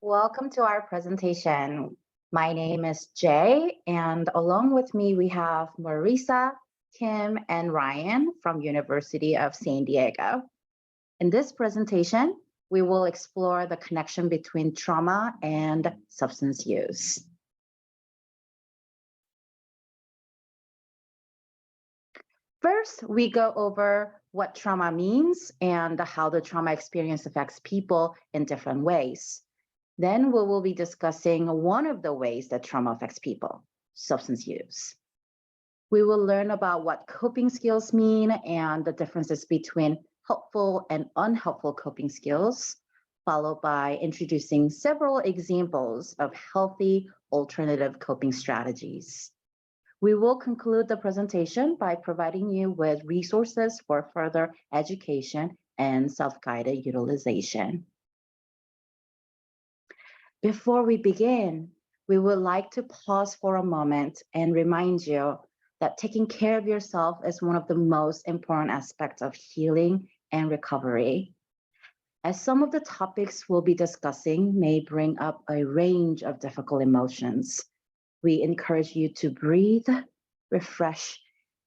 Welcome to our presentation. My name is Jay, and along with me, we have Marisa, Kim, and Ryan from University of San Diego. In this presentation, we will explore the connection between trauma and substance use. First, we go over what trauma means and how the trauma experience affects people in different ways. Then we will be discussing one of the ways that trauma affects people, substance use. We will learn about what coping skills mean and the differences between helpful and unhelpful coping skills, followed by introducing several examples of healthy alternative coping strategies. We will conclude the presentation by providing you with resources for further education and self-guided utilization. Before we begin, we would like to pause for a moment and remind you that taking care of yourself is one of the most important aspects of healing and recovery. As some of the topics we'll be discussing may bring up a range of difficult emotions, we encourage you to breathe, refresh,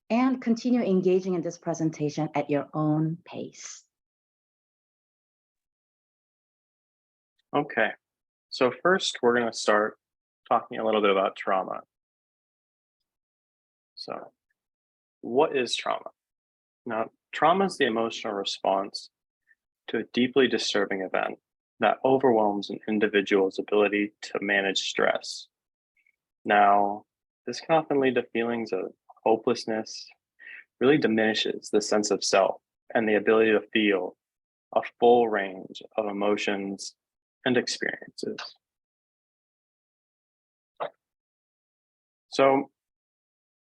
and continue engaging in this presentation at your own pace. Okay, so first we're going to start talking a little bit about trauma. So, what is trauma? Now, trauma is the emotional response to a deeply disturbing event that overwhelms an individual's ability to manage stress. Now, this can often lead to feelings of hopelessness, really diminishes the sense of self and the ability to feel a full range of emotions and experiences. So,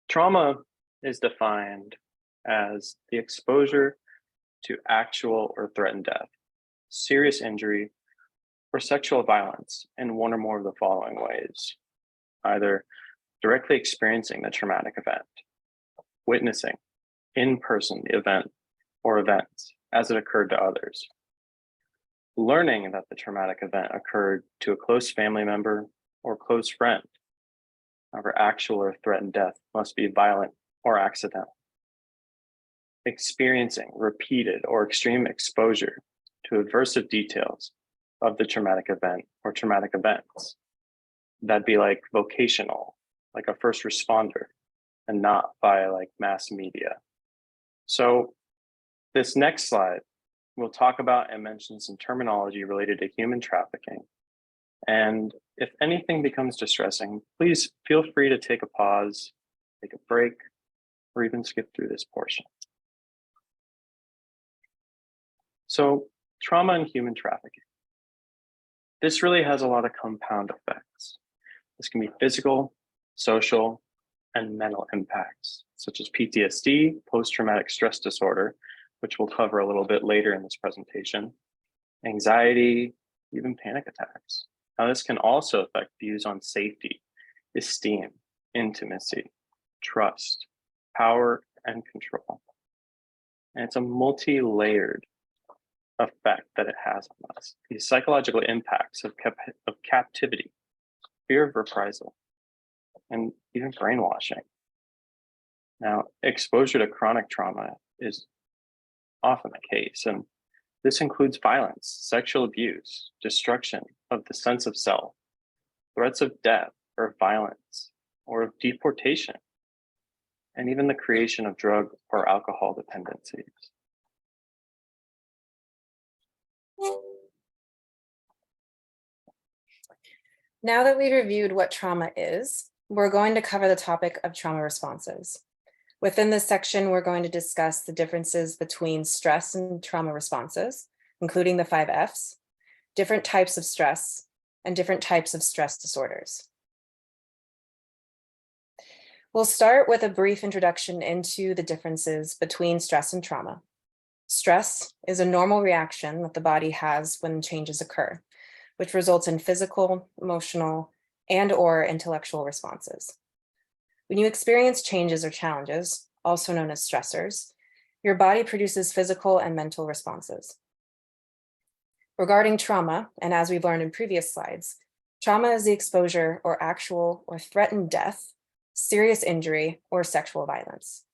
trauma is defined as the exposure to actual or threatened death, serious injury, or sexual violence in one or more of the following ways: either directly experiencing the traumatic event, witnessing in person the event or events as it occurred to others, learning that the traumatic event occurred to a close family member or close friend. However, actual or threatened death must be violent or accidental. Experiencing repeated or extreme exposure to aversive details of the traumatic event or traumatic events. That'd be like vocational, like a first responder, and not by like mass media. So this next slide, we'll talk about and mention some terminology related to human trafficking. And if anything becomes distressing, please feel free to take a pause, take a break, or even skip through this portion. So, trauma and human trafficking. This really has a lot of compound effects. This can be physical, social, and mental impacts, such as PTSD, post-traumatic stress disorder, which we'll cover a little bit later in this presentation, anxiety, even panic attacks. Now, this can also affect views on safety, esteem, intimacy, trust, power, and control. And it's a multi-layered effect that it has on us. These psychological impacts of captivity, fear of reprisal, and even brainwashing. Now, exposure to chronic trauma is often the case, and this includes violence, sexual abuse, destruction of the sense of self, threats of death or violence, or of deportation, and even the creation of drug or alcohol dependencies. Now that we've reviewed what trauma is, we're going to cover the topic of trauma responses. Within this section, we're going to discuss the differences between stress and trauma responses, including the 5 Fs, different types of stress, and different types of stress disorders. We'll start with a brief introduction into the differences between stress and trauma. Stress is a normal reaction that the body has when changes occur, which results in physical, emotional, and/or intellectual responses. When you experience changes or challenges, also known as stressors, your body produces physical and mental responses. Regarding trauma, and as we've learned in previous slides, trauma is the exposure or actual or threatened death, serious injury, or sexual violence.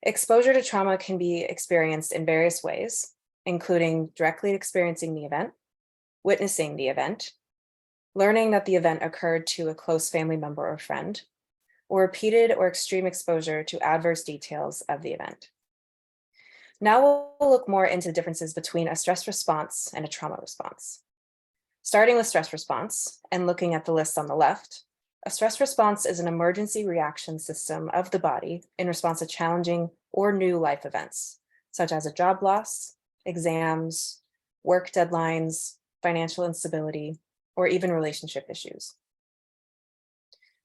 Exposure to trauma can be experienced in various ways, including directly experiencing the event, witnessing the event, learning that the event occurred to a close family member or friend, or repeated or extreme exposure to adverse details of the event. Now we'll look more into the differences between a stress response and a trauma response. Starting with stress response and looking at the list on the left, a stress response is an emergency reaction system of the body in response to challenging or new life events, such as a job loss, exams, work deadlines, financial instability, or even relationship issues.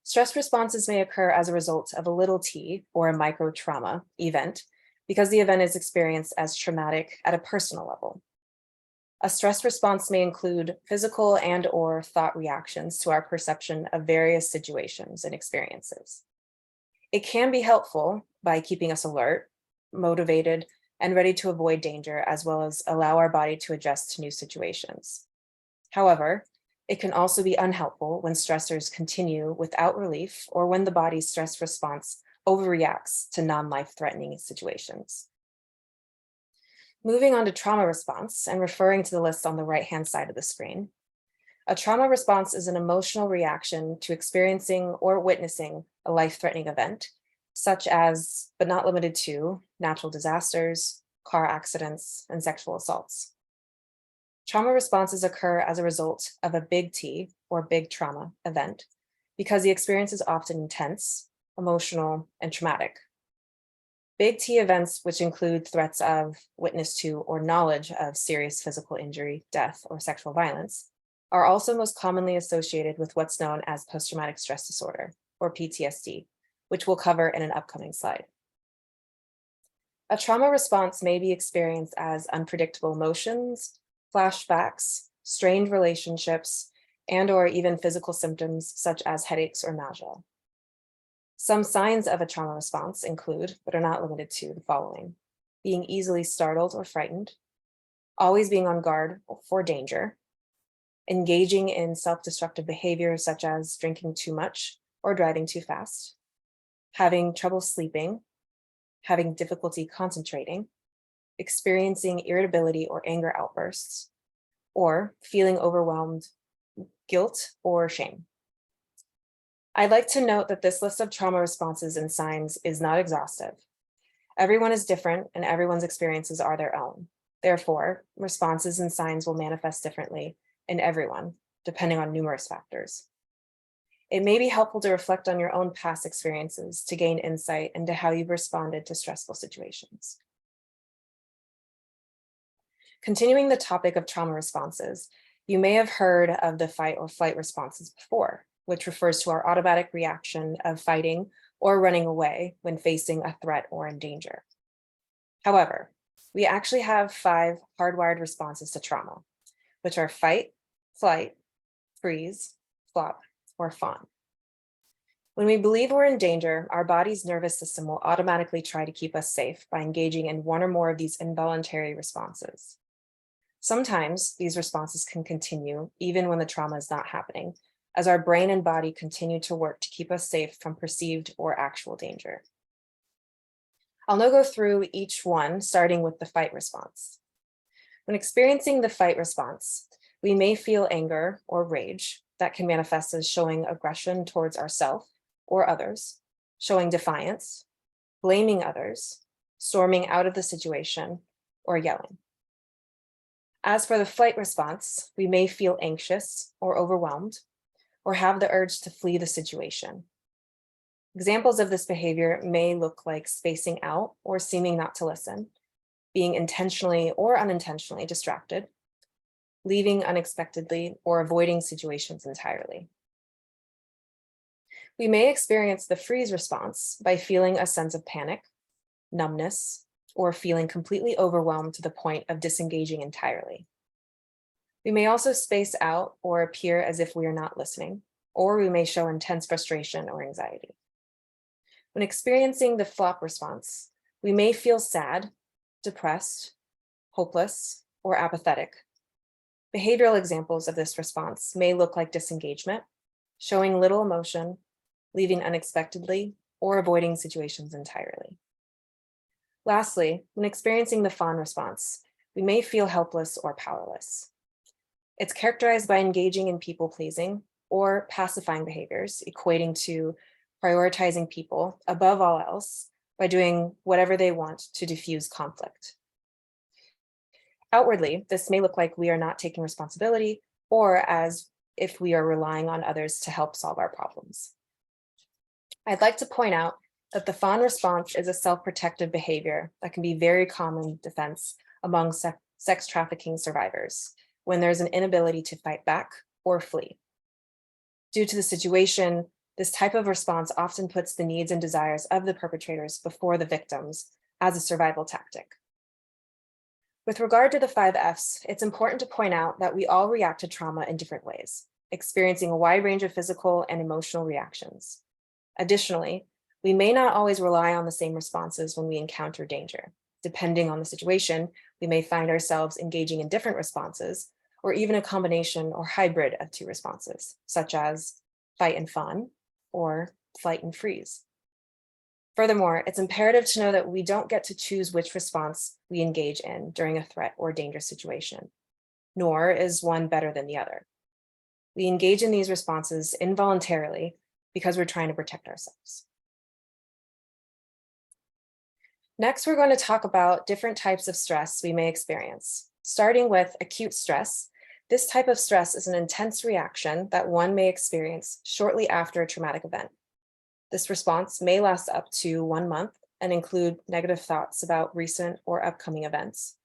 Stress responses may occur as a result of a little t or a micro trauma event because the event is experienced as traumatic at a personal level. A stress response may include physical and/or thought reactions to our perception of various situations and experiences. It can be helpful by keeping us alert, motivated, and ready to avoid danger, as well as allow our body to adjust to new situations. However, it can also be unhelpful when stressors continue without relief or when the body's stress response overreacts to non-life-threatening situations. Moving on to trauma response and referring to the list on the right-hand side of the screen, a trauma response is an emotional reaction to experiencing or witnessing a life-threatening event, such as, but not limited to, natural disasters, car accidents, and sexual assaults. Trauma responses occur as a result of a big T or big trauma event because the experience is often intense, emotional, and traumatic. Big T events, which include threats of, witness to, or knowledge of serious physical injury, death, or sexual violence, are also most commonly associated with what's known as post-traumatic stress disorder, or PTSD, which we'll cover in an upcoming slide. A trauma response may be experienced as unpredictable emotions, flashbacks, strained relationships, and/or even physical symptoms such as headaches or nausea. Some signs of a trauma response include, but are not limited to, the following: being easily startled or frightened, always being on guard for danger, engaging in self-destructive behavior such as drinking too much or driving too fast, having trouble sleeping, having difficulty concentrating, experiencing irritability or anger outbursts, or feeling overwhelmed, guilt, or shame. I'd like to note that this list of trauma responses and signs is not exhaustive. Everyone is different and everyone's experiences are their own. Therefore, responses and signs will manifest differently in everyone, depending on numerous factors. It may be helpful to reflect on your own past experiences to gain insight into how you've responded to stressful situations. Continuing the topic of trauma responses, you may have heard of the fight or flight responses before, which refers to our automatic reaction of fighting or running away when facing a threat or in danger. However, we actually have 5 hardwired responses to trauma, which are fight, flight, freeze, flop, or fawn. When we believe we're in danger, our body's nervous system will automatically try to keep us safe by engaging in one or more of these involuntary responses. Sometimes these responses can continue even when the trauma is not happening, as our brain and body continue to work to keep us safe from perceived or actual danger. I'll now go through each one, starting with the fight response. When experiencing the fight response, we may feel anger or rage that can manifest as showing aggression towards ourselves or others, showing defiance, blaming others, storming out of the situation, or yelling. As for the flight response, we may feel anxious or overwhelmed, or have the urge to flee the situation. Examples of this behavior may look like spacing out or seeming not to listen, being intentionally or unintentionally distracted, leaving unexpectedly, or avoiding situations entirely. We may experience the freeze response by feeling a sense of panic, numbness, or feeling completely overwhelmed to the point of disengaging entirely. We may also space out or appear as if we are not listening, or we may show intense frustration or anxiety. When experiencing the flop response, we may feel sad, depressed, hopeless, or apathetic, Behavioral examples of this response may look like disengagement, showing little emotion, leaving unexpectedly, or avoiding situations entirely. Lastly, when experiencing the fawn response, we may feel helpless or powerless. It's characterized by engaging in people-pleasing or pacifying behaviors, equating to prioritizing people above all else by doing whatever they want to diffuse conflict. Outwardly, this may look like we are not taking responsibility or as if we are relying on others to help solve our problems. I'd like to point out that the fawn response is a self-protective behavior that can be very common defense among sex trafficking survivors when there's an inability to fight back or flee. Due to the situation, this type of response often puts the needs and desires of the perpetrators before the victims as a survival tactic. With regard to the 5 Fs, it's important to point out that we all react to trauma in different ways, experiencing a wide range of physical and emotional reactions. Additionally, we may not always rely on the same responses when we encounter danger. Depending on the situation, we may find ourselves engaging in different responses, or even a combination or hybrid of 2 responses, such as fight and fawn or flight and freeze. Furthermore, it's imperative to know that we don't get to choose which response we engage in during a threat or dangerous situation, nor is one better than the other. We engage in these responses involuntarily because we're trying to protect ourselves. Next, we're going to talk about different types of stress we may experience, starting with acute stress. This type of stress is an intense reaction that one may experience shortly after a traumatic event. This response may last up to 1 month and include negative thoughts about recent or upcoming events.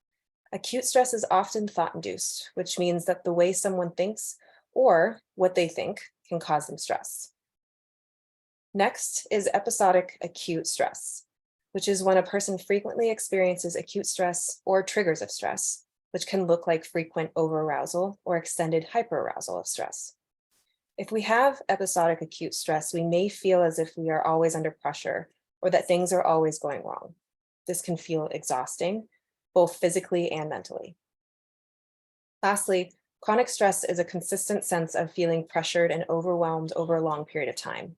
Acute stress is often thought-induced, which means that the way someone thinks or what they think can cause them stress. Next is episodic acute stress, which is when a person frequently experiences acute stress or triggers of stress, which can look like frequent overarousal or extended hyperarousal of stress. If we have episodic acute stress, we may feel as if we are always under pressure or that things are always going wrong. This can feel exhausting, both physically and mentally. Lastly, chronic stress is a consistent sense of feeling pressured and overwhelmed over a long period of time.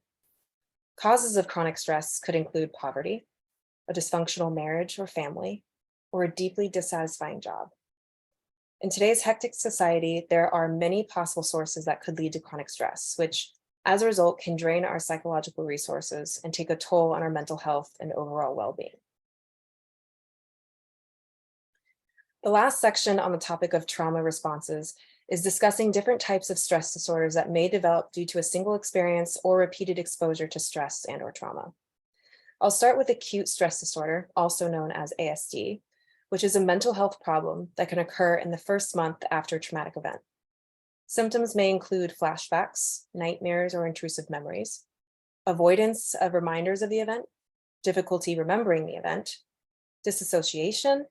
Causes of chronic stress could include poverty, a dysfunctional marriage or family, or a deeply dissatisfying job. In today's hectic society, there are many possible sources that could lead to chronic stress, which as a result can drain our psychological resources and take a toll on our mental health and overall well-being. The last section on the topic of trauma responses is discussing different types of stress disorders that may develop due to a single experience or repeated exposure to stress and/or trauma. I'll start with acute stress disorder, also known as ASD, which is a mental health problem that can occur in the first month after a traumatic event. Symptoms may include flashbacks, nightmares, or intrusive memories, avoidance of reminders of the event, difficulty remembering the event, disassociation,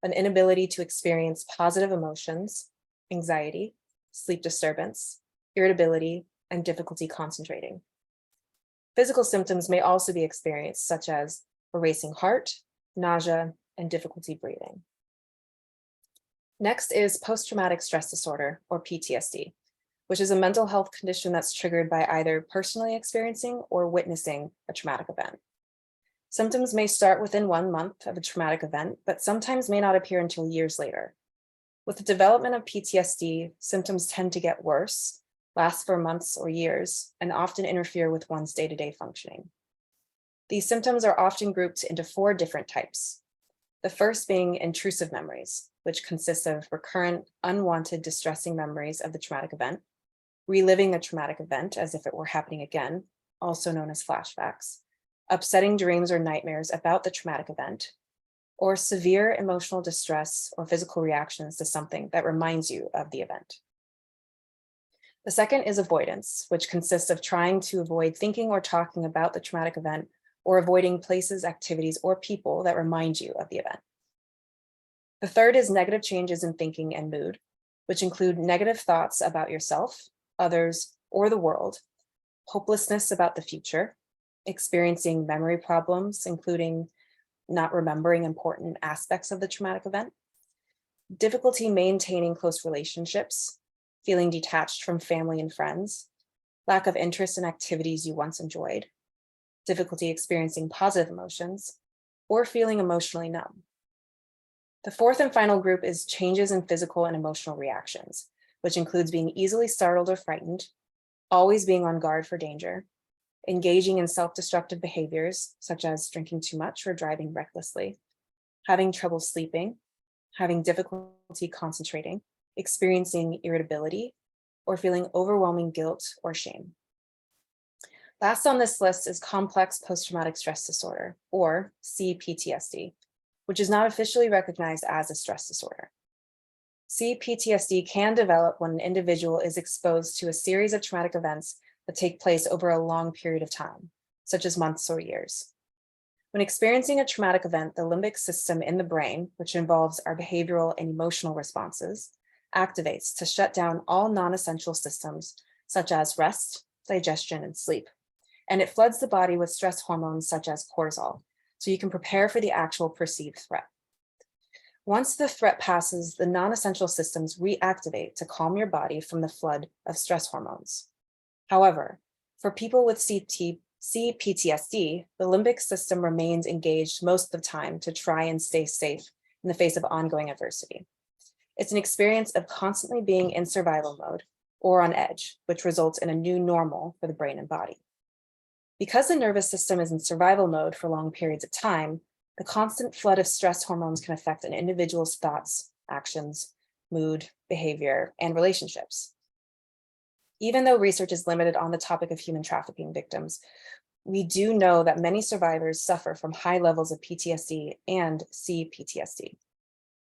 an inability to experience positive emotions, anxiety, sleep disturbance, irritability, and difficulty concentrating. Physical symptoms may also be experienced, such as a racing heart, nausea, and difficulty breathing. Next is post-traumatic stress disorder, or PTSD, which is a mental health condition that's triggered by either personally experiencing or witnessing a traumatic event. Symptoms may start within 1 month of a traumatic event, but sometimes may not appear until years later. With the development of PTSD, symptoms tend to get worse, last for months or years, and often interfere with one's day-to-day functioning. These symptoms are often grouped into 4 different types. The first being intrusive memories, which consists of recurrent, unwanted, distressing memories of the traumatic event, reliving the traumatic event as if it were happening again, also known as flashbacks, upsetting dreams or nightmares about the traumatic event, or severe emotional distress or physical reactions to something that reminds you of the event. The second is avoidance, which consists of trying to avoid thinking or talking about the traumatic event or avoiding places, activities, or people that remind you of the event. The third is negative changes in thinking and mood, which include negative thoughts about yourself, others, or the world, hopelessness about the future, experiencing memory problems, including not remembering important aspects of the traumatic event, difficulty maintaining close relationships, feeling detached from family and friends, lack of interest in activities you once enjoyed, difficulty experiencing positive emotions, or feeling emotionally numb. The fourth and final group is changes in physical and emotional reactions, which includes being easily startled or frightened, always being on guard for danger, engaging in self-destructive behaviors, such as drinking too much or driving recklessly, having trouble sleeping, having difficulty concentrating, experiencing irritability, or feeling overwhelming guilt or shame. Last on this list is complex post-traumatic stress disorder, or CPTSD, which is not officially recognized as a stress disorder. CPTSD can develop when an individual is exposed to a series of traumatic events that take place over a long period of time, such as months or years. When experiencing a traumatic event, the limbic system in the brain, which involves our behavioral and emotional responses, activates to shut down all non-essential systems, such as rest, digestion, and sleep. And it floods the body with stress hormones such as cortisol, so you can prepare for the actual perceived threat. Once the threat passes, the non-essential systems reactivate to calm your body from the flood of stress hormones. However, for people with CPTSD, the limbic system remains engaged most of the time to try and stay safe in the face of ongoing adversity. It's an experience of constantly being in survival mode or on edge, which results in a new normal for the brain and body. Because the nervous system is in survival mode for long periods of time, the constant flood of stress hormones can affect an individual's thoughts, actions, mood, behavior, and relationships. Even though research is limited on the topic of human trafficking victims, we do know that many survivors suffer from high levels of PTSD and CPTSD.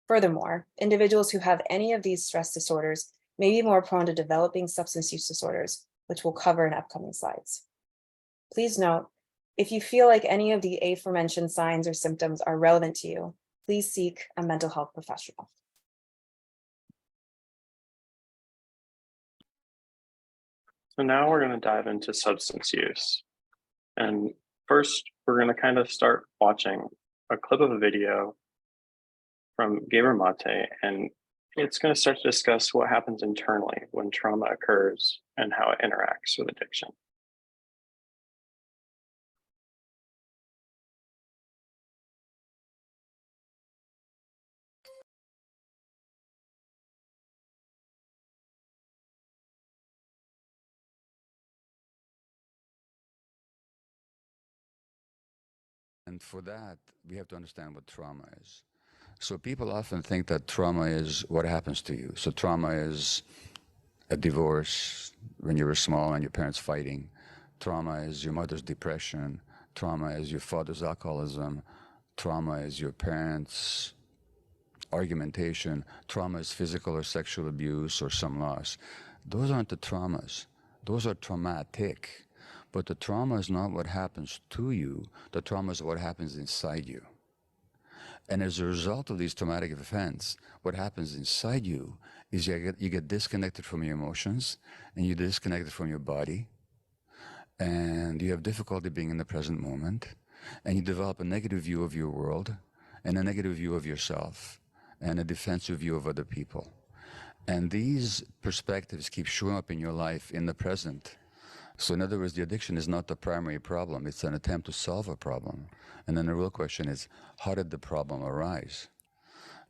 Furthermore, individuals who have any of these stress disorders may be more prone to developing substance use disorders, which we'll cover in upcoming slides. Please note, if you feel like any of the aforementioned signs or symptoms are relevant to you, please seek a mental health professional. So now we're going to dive into substance use. And first, we're going to kind of start watching a clip of a video from Gabor Mate, and it's going to start to discuss what happens internally when trauma occurs and how it interacts with addiction. And for that, we have to understand what trauma is. So people often think that trauma is what happens to you. So trauma is a divorce when you were small and your parents fighting. Trauma is your mother's depression. Trauma is your father's alcoholism. Trauma is your parents' argumentation. Trauma is physical or sexual abuse or some loss. Those aren't the traumas. Those are traumatic. But the trauma is not what happens to you. The trauma is what happens inside you. And as a result of these traumatic events, what happens inside you is you get disconnected from your emotions, and you're disconnected from your body, and you have difficulty being in the present moment, and you develop a negative view of your world, and a negative view of yourself, and a defensive view of other people. And these perspectives keep showing up in your life in the present. So in other words, the addiction is not the primary problem. It's an attempt to solve a problem. And then the real question is, how did the problem arise?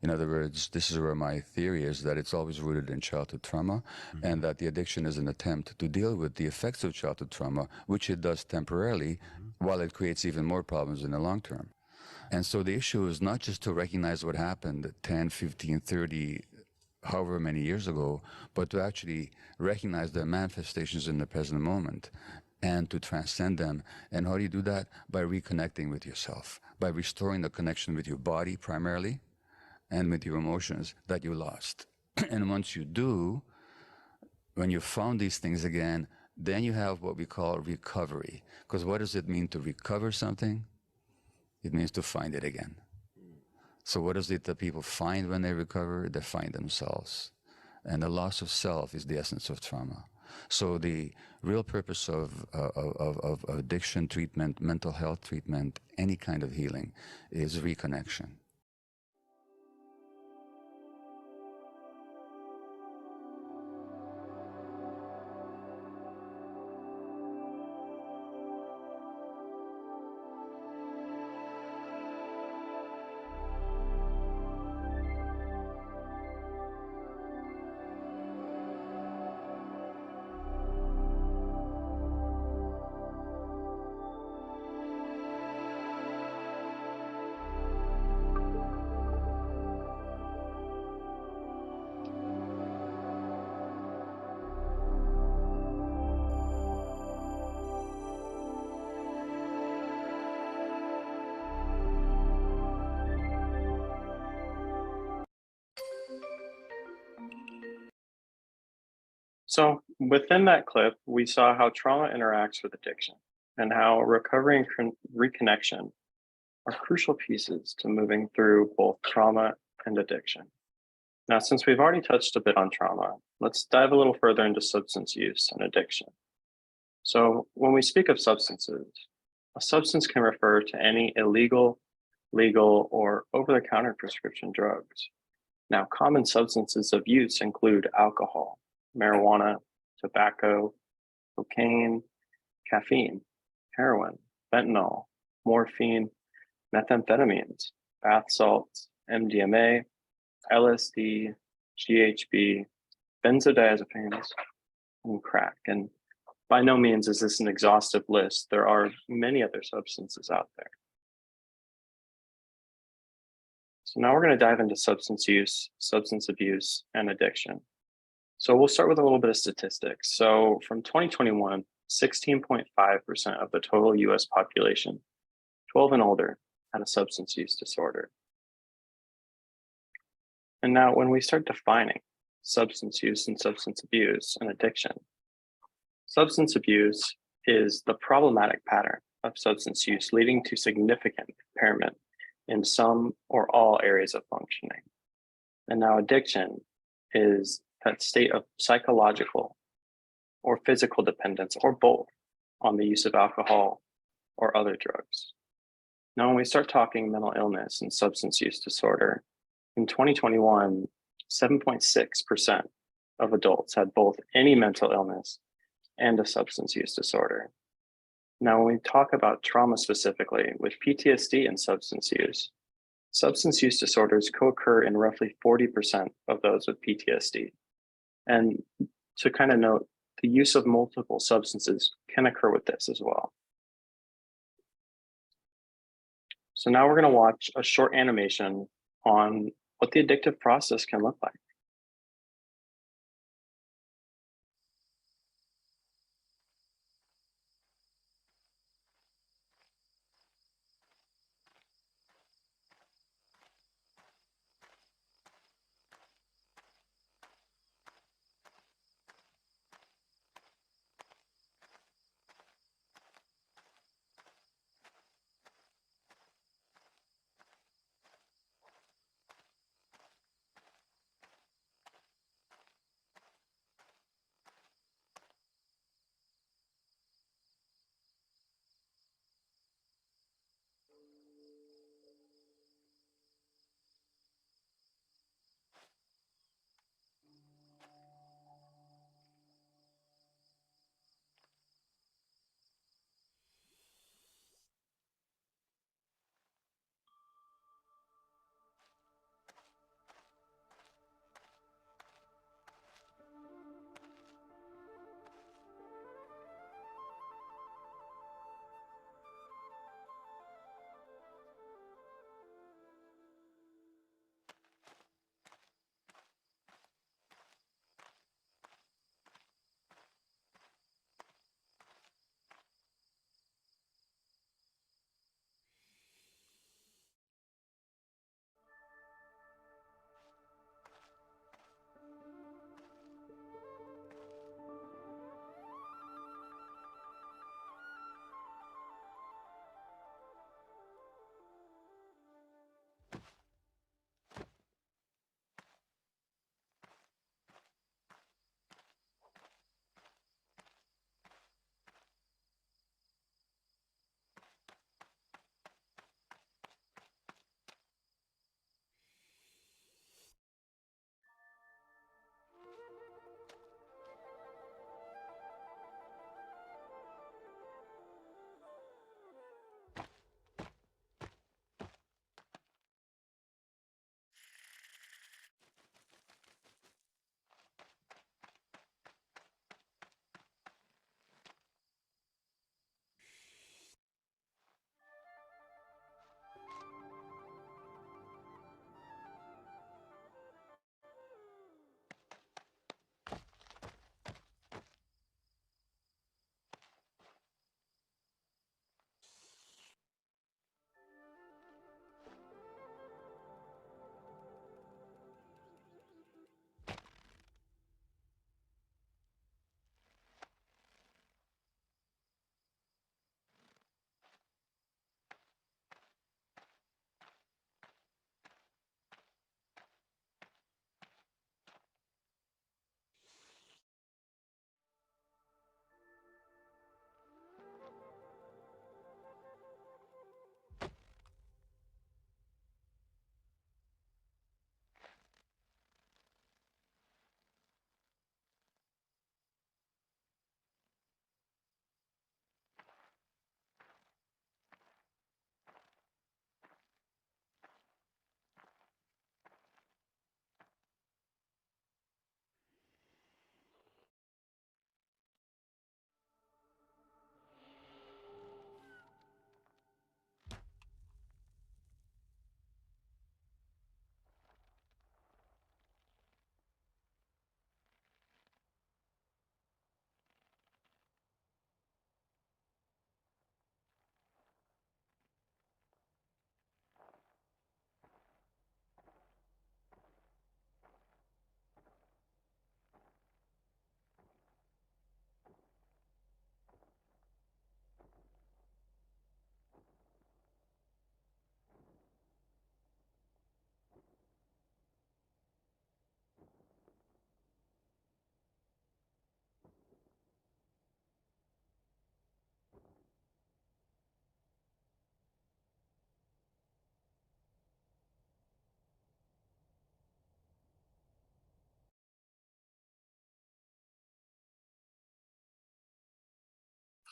In other words, this is where my theory is that it's always rooted in childhood trauma, and that the addiction is an attempt to deal with the effects of childhood trauma, which it does temporarily, while it creates even more problems in the long term. And so the issue is not just to recognize what happened 10, 15, 30, however many years ago, but to actually recognize the manifestations in the present moment and to transcend them. And how do you do that? By reconnecting with yourself, by restoring the connection with your body primarily and with your emotions that you lost. And once you do, when you found these things again, then you have what we call recovery. Because what does it mean to recover something? It means to find it again. So what is it that people find when they recover? They find themselves. And the loss of self is the essence of trauma. So the real purpose of addiction treatment, mental health treatment, any kind of healing is reconnection. So within that clip, we saw how trauma interacts with addiction and how recovery and reconnection are crucial pieces to moving through both trauma and addiction. Now, since we've already touched a bit on trauma, let's dive a little further into substance use and addiction. So when we speak of substances, a substance can refer to any illegal, legal, or over-the-counter prescription drugs. Now, common substances of use include alcohol, marijuana, tobacco, cocaine, caffeine, heroin, fentanyl, morphine, methamphetamines, bath salts, MDMA, LSD, GHB, benzodiazepines, and crack. And by no means is this an exhaustive list. There are many other substances out there. So now we're going to dive into substance use, substance abuse, and addiction. So we'll start with a little bit of statistics. So from 2021, 16.5% of the total US population, 12 and older, had a substance use disorder. And now when we start defining substance use and substance abuse and addiction, substance abuse is the problematic pattern of substance use leading to significant impairment in some or all areas of functioning. And now addiction is that state of psychological or physical dependence or both on the use of alcohol or other drugs. Now, when we start talking mental illness and substance use disorder, in 2021, 7.6% of adults had both any mental illness and a substance use disorder. Now, when we talk about trauma specifically with PTSD and substance use disorders co-occur in roughly 40% of those with PTSD. And to kind of note, the use of multiple substances can occur with this as well. So now we're going to watch a short animation on what the addictive process can look like.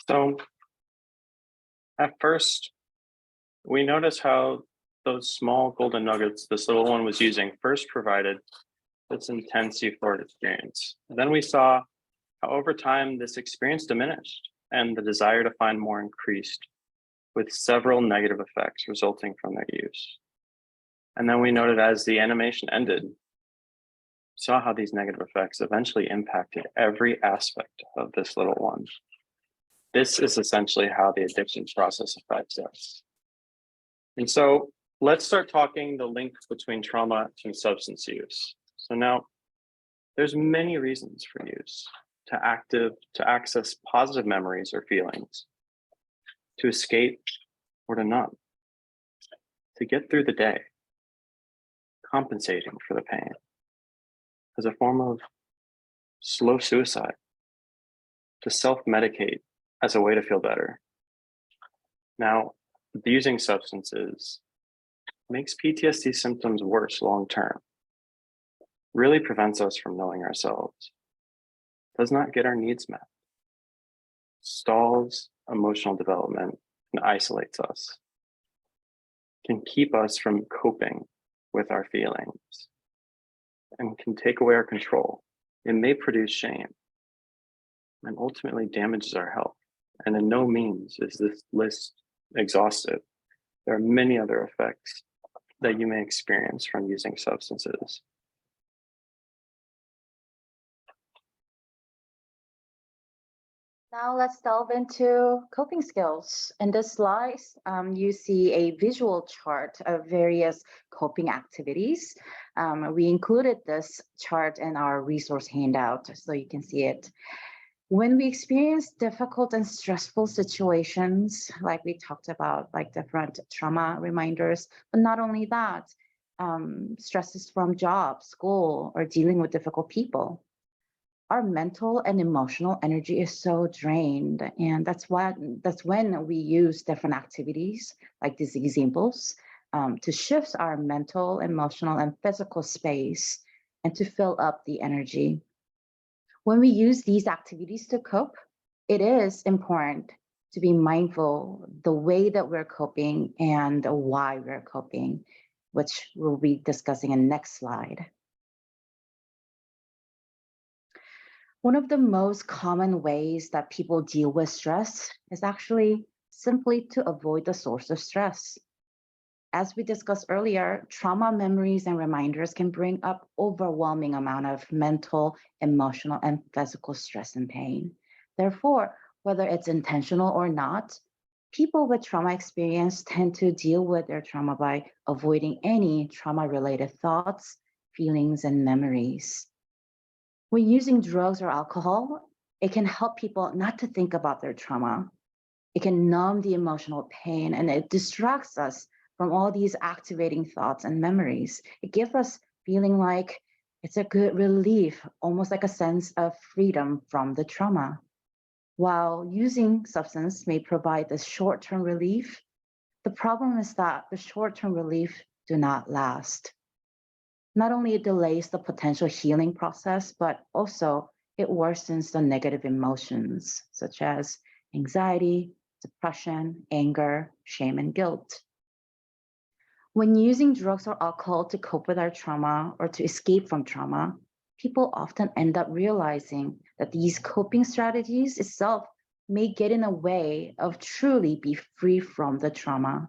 So at first, we notice how those small golden nuggets this little one was using first provided this intense euphoric experience. And then we saw how over time this experience diminished and the desire to find more increased, with several negative effects resulting from their use. And then we noted as the animation ended, saw how these negative effects eventually impacted every aspect of this little one. This is essentially how the addiction process affects us. And so let's start talking the link between trauma and substance use. So now there's many reasons for use: to access positive memories or feelings, to escape or to numb, to get through the day, compensating for the pain, as a form of slow suicide, to self-medicate as a way to feel better. Now, abusing substances makes PTSD symptoms worse long-term, really prevents us from knowing ourselves, does not get our needs met, stalls emotional development, and isolates us, can keep us from coping with our feelings, and can take away our control. It may produce shame and ultimately damages our health. And in no means is this list exhaustive. There are many other effects that you may experience from using substances. Now let's delve into coping skills. In this slide, you see a visual chart of various coping activities. We included this chart in our resource handout so you can see it. When we experience difficult and stressful situations, like we talked about, like different trauma reminders, but not only that, stresses from job, school, or dealing with difficult people, our mental and emotional energy is so drained. And that's when we use different activities like these examples to shift our mental, emotional, and physical space and to fill up the energy. When we use these activities to cope, it is important to be mindful the way that we're coping and why we're coping, which we'll be discussing in the next slide. One of the most common ways that people deal with stress is actually simply to avoid the source of stress. As we discussed earlier, trauma memories and reminders can bring up overwhelming amount of mental, emotional, and physical stress and pain. Therefore, whether it's intentional or not, people with trauma experience tend to deal with their trauma by avoiding any trauma-related thoughts, feelings, and memories. When using drugs or alcohol, it can help people not to think about their trauma. It can numb the emotional pain, and it distracts us from all these activating thoughts and memories. It gives us feeling like it's a good relief, almost like a sense of freedom from the trauma. While using substance may provide the short-term relief, the problem is that the short-term relief do not last. Not only it delays the potential healing process, but also it worsens the negative emotions such as anxiety, depression, anger, shame, and guilt. When using drugs or alcohol to cope with our trauma or to escape from trauma, people often end up realizing that these coping strategies itself may get in the way of truly be free from the trauma.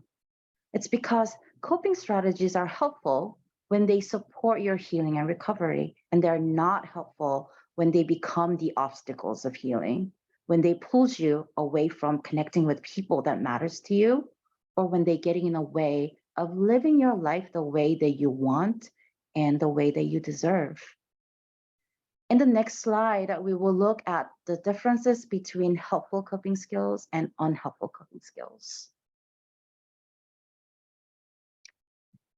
It's because coping strategies are helpful when they support your healing and recovery, and they're not helpful when they become the obstacles of healing, when they pull you away from connecting with people that matters to you, or when they get in the way of living your life the way that you want and the way that you deserve. In the next slide, we will look at the differences between helpful coping skills and unhelpful coping skills.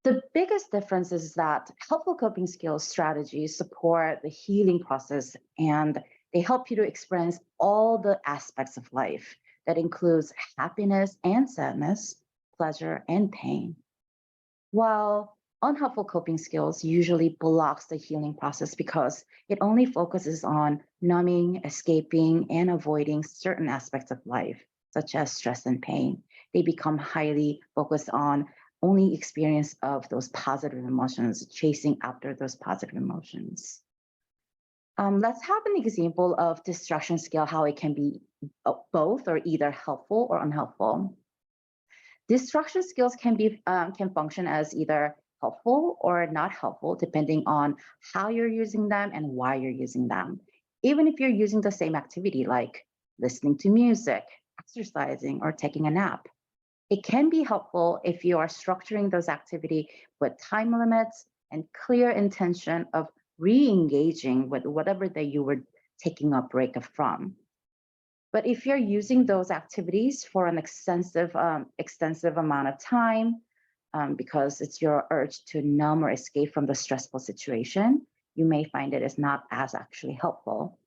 The biggest difference is that helpful coping skills strategies support the healing process, and they help you to experience all the aspects of life that includes happiness and sadness, pleasure and pain. While Unhelpful coping skills usually blocks the healing process because it only focuses on numbing, escaping, and avoiding certain aspects of life, such as stress and pain. They become highly focused on only experience of those positive emotions, chasing after those positive emotions. Let's have an example of distraction skill, how it can be both or either helpful or unhelpful. Distraction skills can function as either helpful or not helpful, depending on how you're using them and why you're using them. Even if you're using the same activity, like listening to music, exercising, or taking a nap, it can be helpful if you are structuring those activity with time limits and clear intention of re-engaging with whatever that you were taking a break from. But if you're using those activities for an extensive amount of time, because it's your urge to numb or escape from the stressful situation, you may find it is not as actually helpful.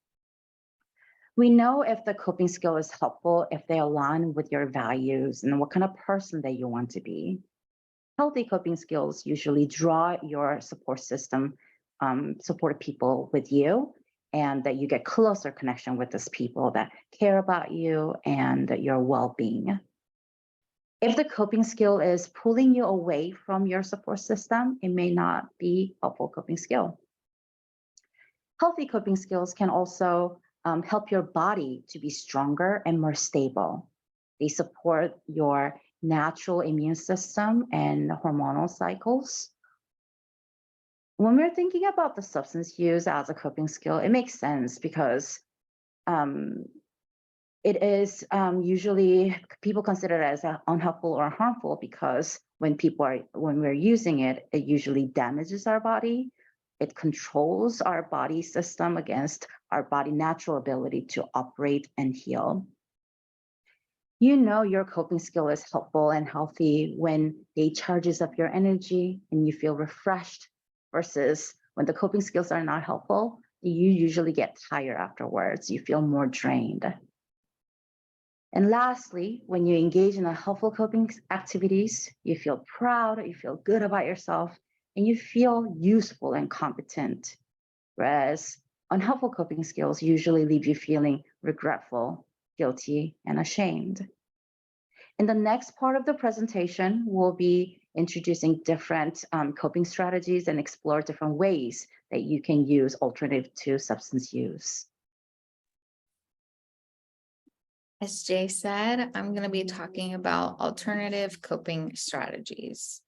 We know if the coping skill is helpful if they align with your values and what kind of person that you want to be. Healthy coping skills usually draw your support system, support people with you, and that you get closer connection with those people that care about you and your well-being. If the coping skill is pulling you away from your support system, it may not be a helpful coping skill. Healthy coping skills can also help your body to be stronger and more stable. They support your natural immune system and hormonal cycles. When we're thinking about the substance use as a coping skill, it makes sense because it is usually people consider it as unhelpful or harmful because when we're using it, it usually damages our body. It controls our body system against our body natural ability to operate and heal. You know your coping skill is helpful and healthy when it charges up your energy and you feel refreshed, versus when the coping skills are not helpful, you usually get tired afterwards. You feel more drained. And lastly, when you engage in a helpful coping activities, you feel proud, you feel good about yourself, and you feel useful and competent. Whereas unhelpful coping skills usually leave you feeling regretful, guilty, and ashamed. In the next part of the presentation, we'll be introducing different coping strategies and explore different ways that you can use alternative to substance use. As Jay said, I'm going to be talking about alternative coping strategies.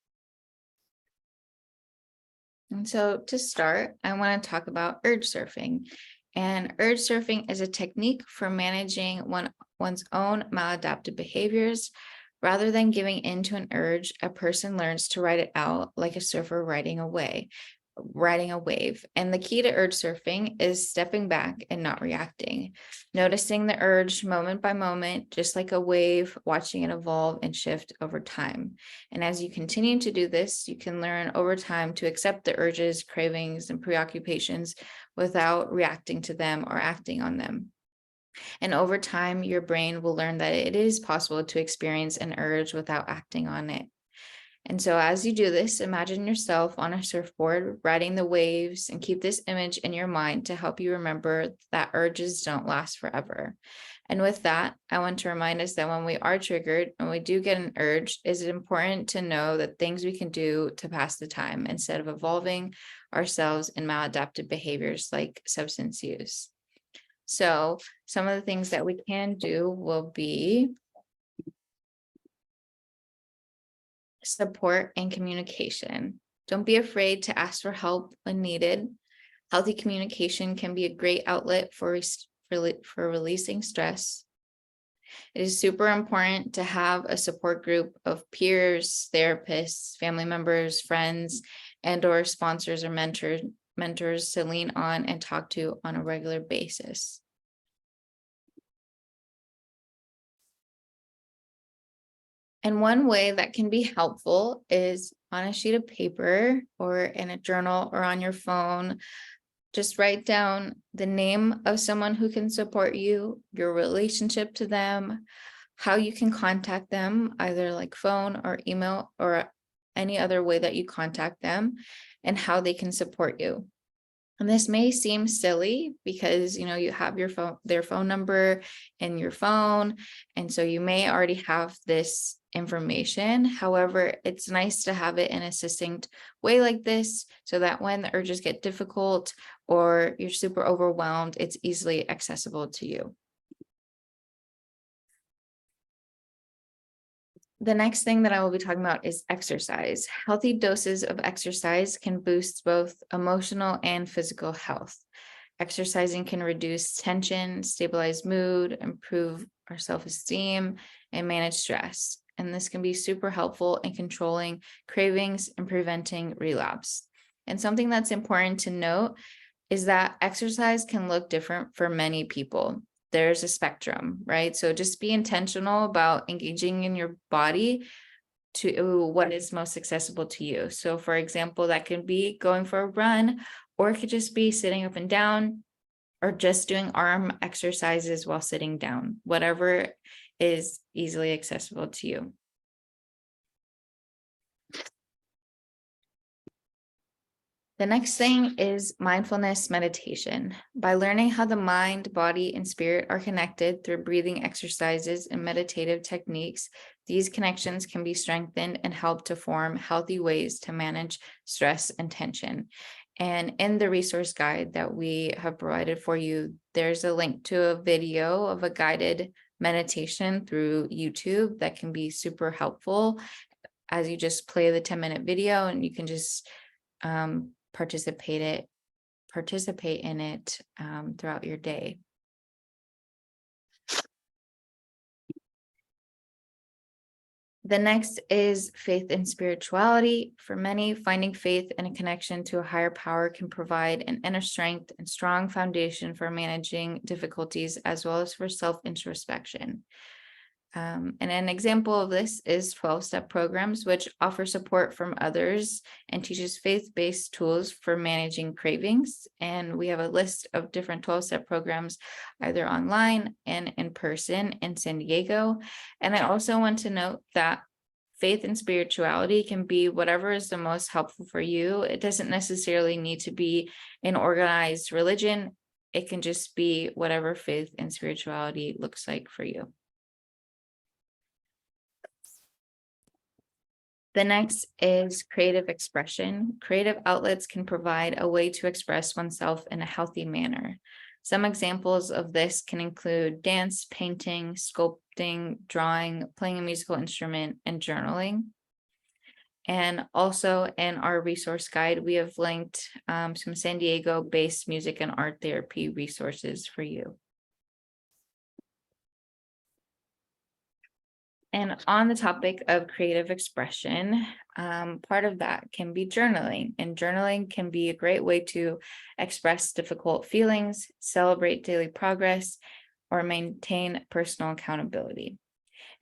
And so to start, I want to talk about urge surfing. And urge surfing is a technique for managing one's own maladaptive behaviors. Rather than giving into an urge, a person learns to ride it out like a surfer riding a wave. And the key to urge surfing is stepping back and not reacting, noticing the urge moment by moment, just like a wave, watching it evolve and shift over time. And as you continue to do this, you can learn over time to accept the urges, cravings, and preoccupations without reacting to them or acting on them. And over time, your brain will learn that it is possible to experience an urge without acting on it. And so as you do this, imagine yourself on a surfboard riding the waves, and keep this image in your mind to help you remember that urges don't last forever. And with that, I want to remind us that when we are triggered and we do get an urge, is it important to know that things we can do to pass the time instead of involving ourselves in maladaptive behaviors like substance use. So some of the things that we can do will be support and communication. Don't be afraid to ask for help when needed. Healthy communication can be a great outlet for releasing stress. It is super important to have a support group of peers, therapists, family members, friends, and/or sponsors or mentors to lean on and talk to on a regular basis. And one way that can be helpful is on a sheet of paper or in a journal or on your phone. Just write down the name of someone who can support you, your relationship to them, how you can contact them, either like phone or email, or any other way that you contact them, and how they can support you. And this may seem silly because, you know, you have their phone number in your phone. And so you may already have this information. However, it's nice to have it in a succinct way like this so that when the urges get difficult or you're super overwhelmed, it's easily accessible to you. The next thing that I will be talking about is exercise. Healthy doses of exercise can boost both emotional and physical health. Exercising can reduce tension, stabilize mood, improve our self-esteem, and manage stress. And this can be super helpful in controlling cravings and preventing relapse. And something that's important to note is that exercise can look different for many people. There's a spectrum, right? So just be intentional about engaging in your body to what is most accessible to you. So for example, that can be going for a run, or it could just be sitting up and down, or just doing arm exercises while sitting down, whatever is easily accessible to you. The next thing is mindfulness meditation. By learning how the mind, body, and spirit are connected through breathing exercises and meditative techniques, these connections can be strengthened and help to form healthy ways to manage stress and tension. And in the resource guide that we have provided for you, there's a link to a video of a guided meditation through YouTube that can be super helpful, as you just play the 10-minute video and you can just participate in it throughout your day. The next is faith and spirituality. For many, finding faith and a connection to a higher power can provide an inner strength and strong foundation for managing difficulties, as well as for self-introspection. And an example of this is 12-step programs, which offer support from others and teaches faith-based tools for managing cravings. And we have a list of different 12-step programs, either online and in person in San Diego. And I also want to note that faith and spirituality can be whatever is the most helpful for you. It doesn't necessarily need to be an organized religion. It can just be whatever faith and spirituality looks like for you. The next is creative expression. Creative outlets can provide a way to express oneself in a healthy manner. Some examples of this can include dance, painting, sculpting, drawing, playing a musical instrument, and journaling. And also in our resource guide, we have linked some San Diego-based music and art therapy resources for you. And on the topic of creative expression, part of that can be journaling. And journaling can be a great way to express difficult feelings, celebrate daily progress, or maintain personal accountability.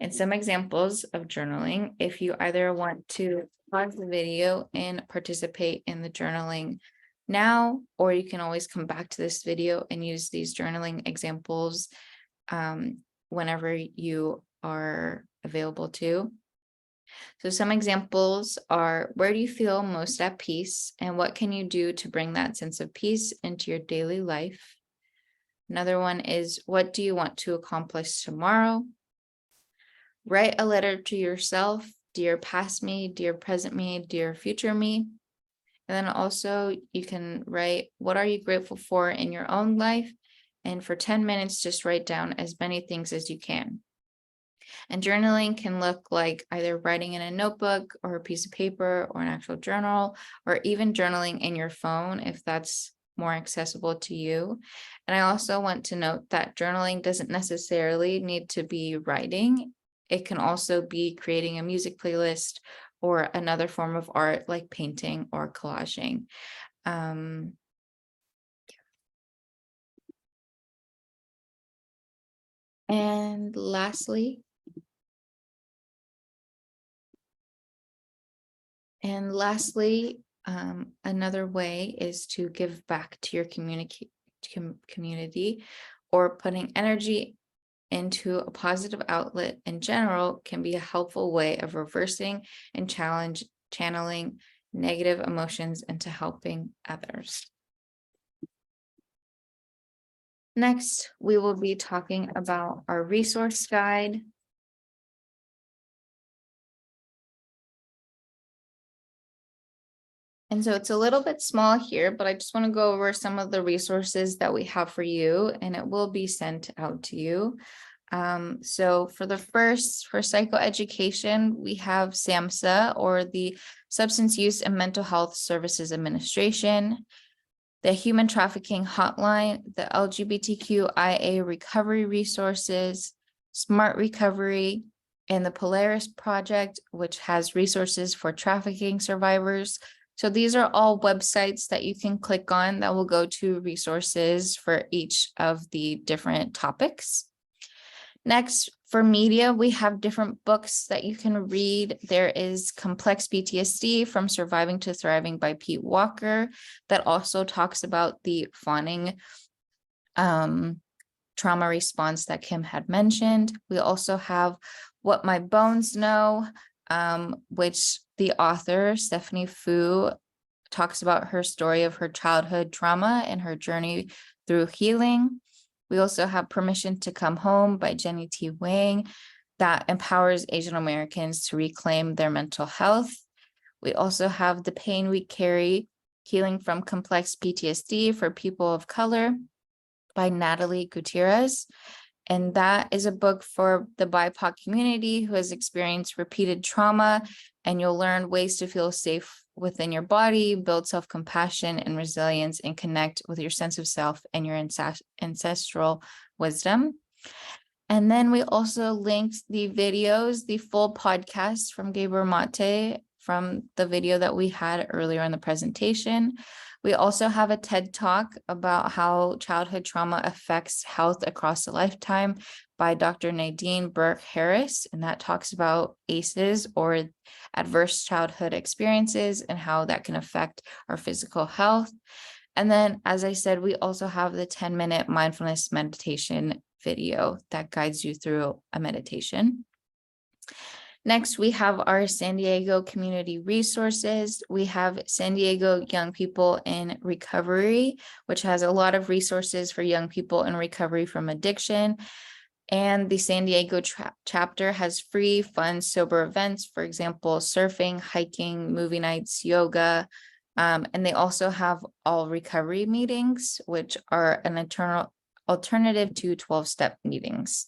And some examples of journaling, if you either want to pause the video and participate in the journaling now, or you can always come back to this video and use these journaling examples whenever you are available to. So some examples are, where do you feel most at peace, and what can you do to bring that sense of peace into your daily life? Another one is, what do you want to accomplish tomorrow? Write a letter to yourself, dear past me, dear present me, dear future me. And then also you can write, what are you grateful for in your own life? And for 10 minutes, just write down as many things as you can. And journaling can look like either writing in a notebook or a piece of paper or an actual journal, or even journaling in your phone if that's more accessible to you. And I also want to note that journaling doesn't necessarily need to be writing. It can also be creating a music playlist or another form of art like painting or collaging. And lastly, another way is to give back to your community, or putting energy into a positive outlet in general can be a helpful way of reversing and channeling negative emotions into helping others. Next, we will be talking about our resource guide. And so it's a little bit small here, but I just want to go over some of the resources that we have for you, and it will be sent out to you. So for psychoeducation, we have SAMHSA, or the Substance Use and Mental Health Services Administration, the Human Trafficking Hotline, the LGBTQIA Recovery Resources, Smart Recovery, and the Polaris Project, which has resources for trafficking survivors. So these are all websites that you can click on that will go to resources for each of the different topics. Next, for media, we have different books that you can read. There is Complex PTSD from Surviving to Thriving by Pete Walker, that also talks about the fawning trauma response that Kim had mentioned. We also have What My Bones Know, which the author, Stephanie Fu, talks about her story of her childhood trauma and her journey through healing. We also have Permission to Come Home by Jenny T. Wang, that empowers Asian Americans to reclaim their mental health. We also have The Pain We Carry, Healing from Complex PTSD for People of Color by Natalie Gutierrez. And that is a book for the BIPOC community who has experienced repeated trauma, and you'll learn ways to feel safe within your body, build self-compassion and resilience, and connect with your sense of self and your ancestral wisdom. And then we also linked the videos, the full podcast from Gabor Mate from the video that we had earlier in the presentation. We also have a TED Talk about how childhood trauma affects health across a lifetime by Dr. Nadine Burke-Harris, and that talks about ACEs, or adverse childhood experiences, and how that can affect our physical health. And then, as I said, we also have the 10-minute mindfulness meditation video that guides you through a meditation. Next, we have our San Diego community resources. We have San Diego Young People in Recovery, which has a lot of resources for young people in recovery from addiction. And the San Diego chapter has free, fun, sober events, for example, surfing, hiking, movie nights, yoga. And they also have all recovery meetings, which are an alternative to 12-step meetings.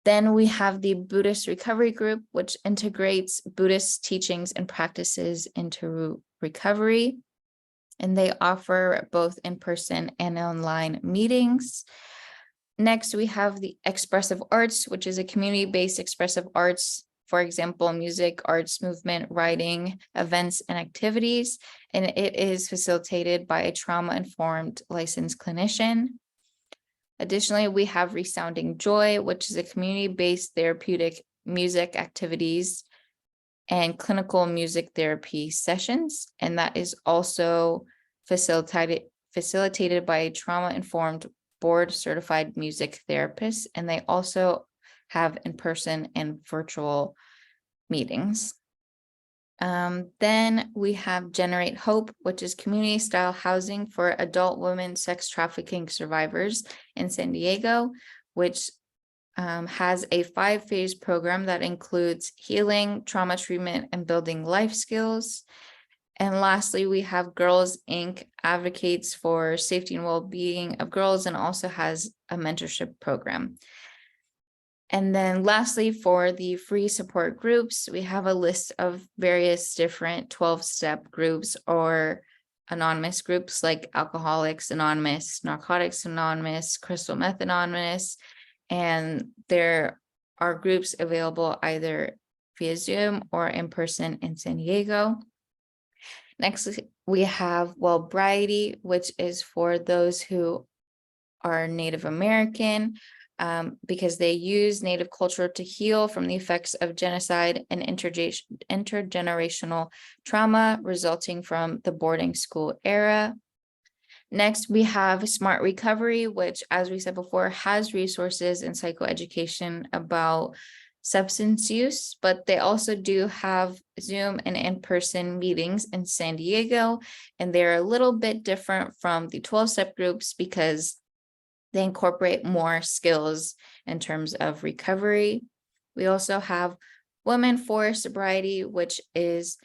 Then we have the Buddhist Recovery Group, which integrates Buddhist teachings and practices into recovery. And they offer both in-person and online meetings. Next, we have the Expressive Arts, which is a community-based expressive arts, for example, music, arts, movement, writing, events, and activities. And it is facilitated by a trauma-informed licensed clinician. Additionally, we have Resounding Joy, which is a community-based therapeutic music activities and clinical music therapy sessions. And that is also facilitated by a trauma-informed board-certified music therapist. And they also have in-person and virtual meetings. Then we have Generate Hope, which is community-style housing for adult women sex trafficking survivors in San Diego, which has a 5-phase program that includes healing, trauma treatment, and building life skills. And lastly, we have Girls Inc. advocates for safety and well-being of girls and also has a mentorship program. And then lastly, for the free support groups, we have a list of various different 12-step groups or anonymous groups like Alcoholics Anonymous, Narcotics Anonymous, Crystal Meth Anonymous, and there are groups available either via Zoom or in person in San Diego. Next, we have Wellbriety, which is for those who are Native American, because they use Native culture to heal from the effects of genocide and intergenerational trauma resulting from the boarding school era. Next, we have Smart Recovery, which, as we said before, has resources in psychoeducation about substance use, but they also do have Zoom and in-person meetings in San Diego. And they're a little bit different from the 12-step groups because they incorporate more skills in terms of recovery. We also have Women for Sobriety, which is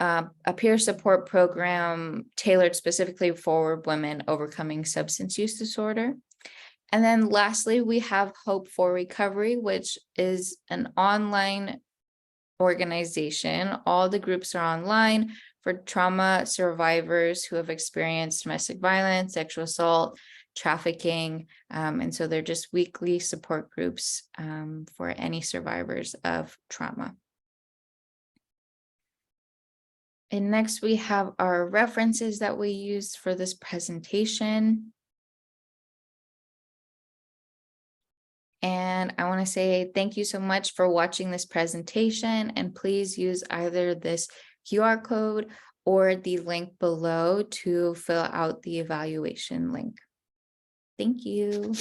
a peer support program tailored specifically for women overcoming substance use disorder. And then lastly, we have Hope for Recovery, which is an online organization. All the groups are online for trauma survivors who have experienced domestic violence, sexual assault, trafficking. And so they're just weekly support groups for any survivors of trauma. And next we have our references that we used for this presentation. And I want to say thank you so much for watching this presentation, and please use either this QR code or the link below to fill out the evaluation link. Thank you.